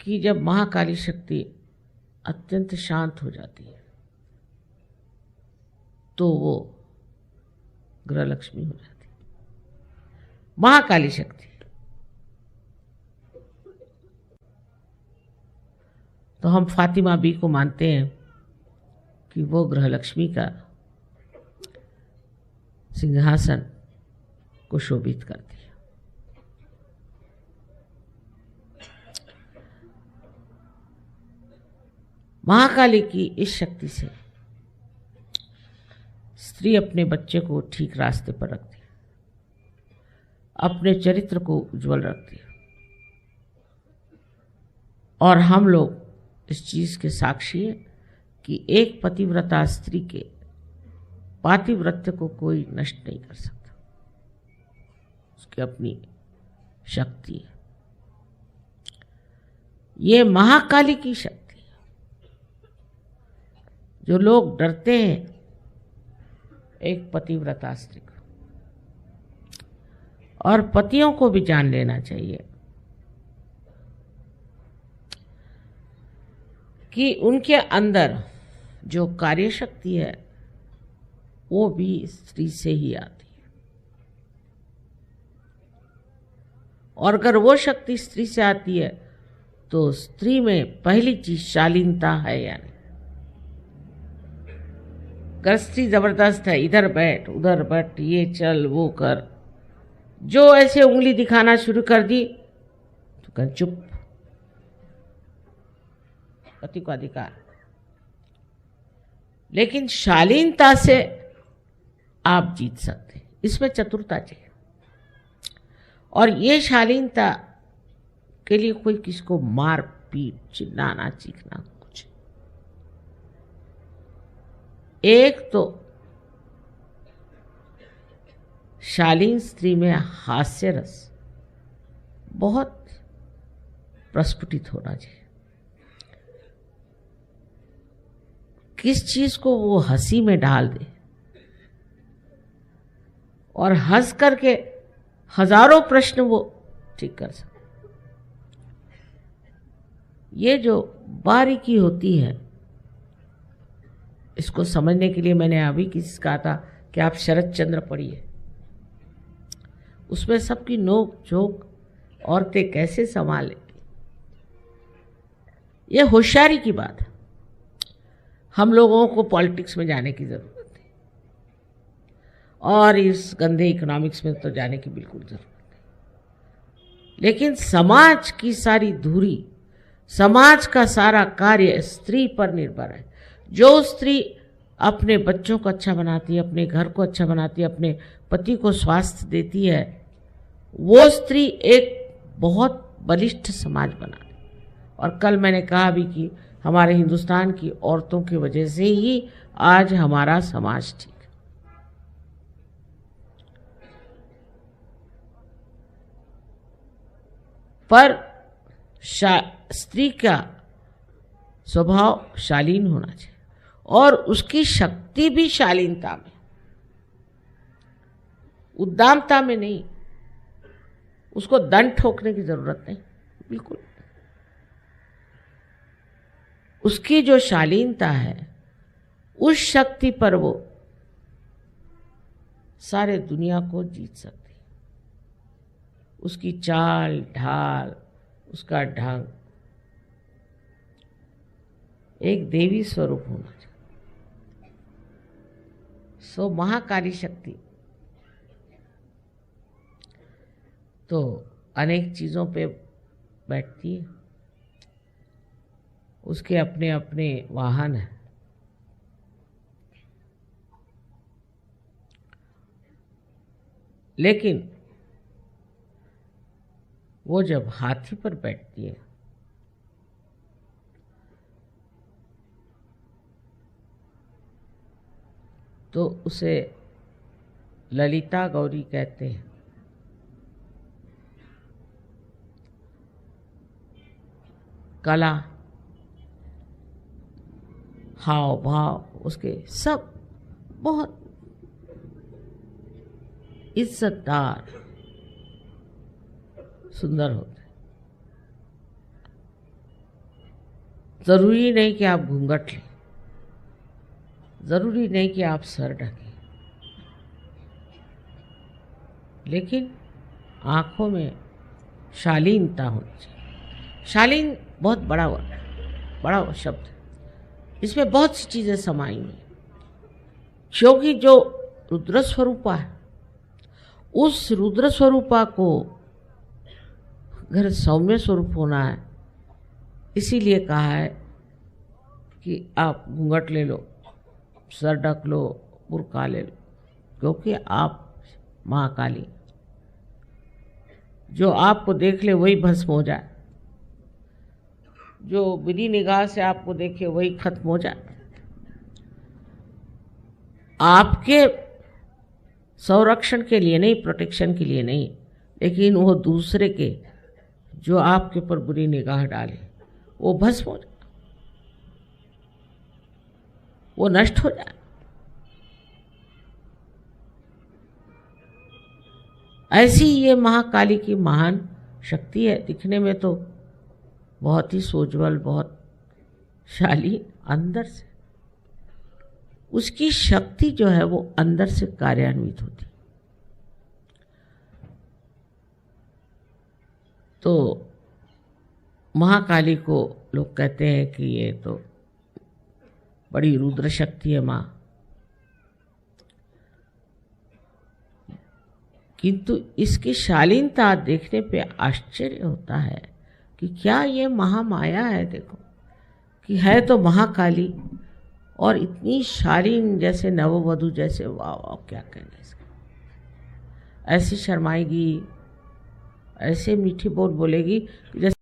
कि जब महाकाली शक्ति अत्यंत शांत हो जाती है तो वो गृह लक्ष्मी हो जाती है। महाकाली शक्ति तो हम फातिमा बी को मानते हैं कि वो गृह लक्ष्मी का सिंहासन को शोभित करती है। महाकाली की इस शक्ति से स्त्री अपने बच्चे को ठीक रास्ते पर रखती है, अपने चरित्र को उज्जवल रखती है। और हम लोग इस चीज के साक्षी हैं कि एक पतिव्रता स्त्री के पातिव्रत्य को कोई नष्ट नहीं कर सकता। उसकी अपनी शक्ति है। ये महाकाली की शक्ति है। जो लोग डरते हैं एक पतिव्रता स्त्री को, और पतियों को भी जान लेना चाहिए कि उनके अंदर जो कार्य शक्ति है वो भी स्त्री से ही आती है। और अगर वो शक्ति स्त्री से आती है तो स्त्री में पहली चीज शालीनता है या नहीं। अगर स्त्री जबरदस्त है, इधर बैठ उधर बैठ, ये चल वो कर, जो ऐसे उंगली दिखाना शुरू कर दी तो कर चुप, पति को अधिकार। लेकिन शालीनता से आप जीत सकते हैं, इसमें चतुरता चाहिए। और ये शालीनता के लिए कोई किसको मार पीट, चिल्लाना, चीखना कुछ। एक तो शालीन स्त्री में हास्य रस बहुत प्रस्फुटित होना चाहिए। किस चीज को वो हंसी में डाल दे और हंस करके हजारों प्रश्न वो ठीक कर सके। ये जो बारीकी होती है, इसको समझने के लिए मैंने अभी किसी कहा था कि आप शरद चंद्र पढ़िए। उसमें सबकी नोक झोंक औरतें कैसे संभालेंगी, ये होशियारी की बात है। हम लोगों को पॉलिटिक्स में जाने की जरूरत नहीं, और इस गंदे इकोनॉमिक्स में तो जाने की बिल्कुल जरूरत नहीं। लेकिन समाज की सारी धुरी, समाज का सारा कार्य स्त्री पर निर्भर है। जो स्त्री अपने बच्चों को अच्छा बनाती है, अपने घर को अच्छा बनाती है, अपने पति को स्वास्थ्य देती है, वो स्त्री एक बहुत बलिष्ठ समाज बनाती है। और कल मैंने कहा भी कि हमारे हिंदुस्तान की औरतों की वजह से ही आज हमारा समाज ठीक है। पर स्त्री का स्वभाव शालीन होना चाहिए, और उसकी शक्ति भी शालीनता में, उद्दामता में नहीं। उसको दंड ठोकने की जरूरत नहीं, बिल्कुल। उसकी जो शालीनता है, उस शक्ति पर वो सारे दुनिया को जीत सकती है। उसकी चाल ढाल, उसका ढंग एक देवी स्वरूप होना चाहिए। सो महाकाली शक्ति तो अनेक चीजों पे बैठती है, उसके अपने अपने वाहन हैं। लेकिन वो जब हाथी पर बैठती है तो उसे ललिता गौरी कहते हैं। कला, हाव भाव उसके सब बहुत इज्जतदार, सुंदर होते हैं। ज़रूरी नहीं कि आप घूंघट लें, ज़रूरी नहीं कि आप सर ढकें, लेकिन आँखों में शालीनता होनी चाहिए। शालीन बहुत बड़ा वर्ड है, बड़ा शब्द है। इसमें बहुत सी चीज़ें समाई हुई, क्योंकि जो रुद्र स्वरूपा है, उस रुद्र स्वरूपा को अगर सौम्य स्वरूप होना है, इसीलिए कहा है कि आप घूंघट ले लो, सर ढक लो, बुर्का ले लो, क्योंकि आप महाकाली, जो आपको देख ले वही भस्म हो जाए, जो बुरी निगाह से आपको देखे वही खत्म हो जाए। आपके संरक्षण के लिए नहीं, प्रोटेक्शन के लिए नहीं, लेकिन वो दूसरे के जो आपके ऊपर बुरी निगाह डाले वो भस्म हो जाए, वो नष्ट हो जाए। ऐसी ये महाकाली की महान शक्ति है। दिखने में तो बहुत ही सोज्वल, बहुत शालीन, अंदर से उसकी शक्ति जो है वो अंदर से कार्यान्वित होती। तो महाकाली को लोग कहते हैं कि ये तो बड़ी रुद्र शक्ति है माँ, किंतु इसकी शालीनता देखने पे आश्चर्य होता है कि क्या ये महामाया है। देखो कि है तो महाकाली और इतनी शालीन, जैसे नववधू जैसे, वाह वाह क्या कहना इसका। ऐसी शर्माएगी, ऐसे मीठी बोल बोलेगी कि जैसे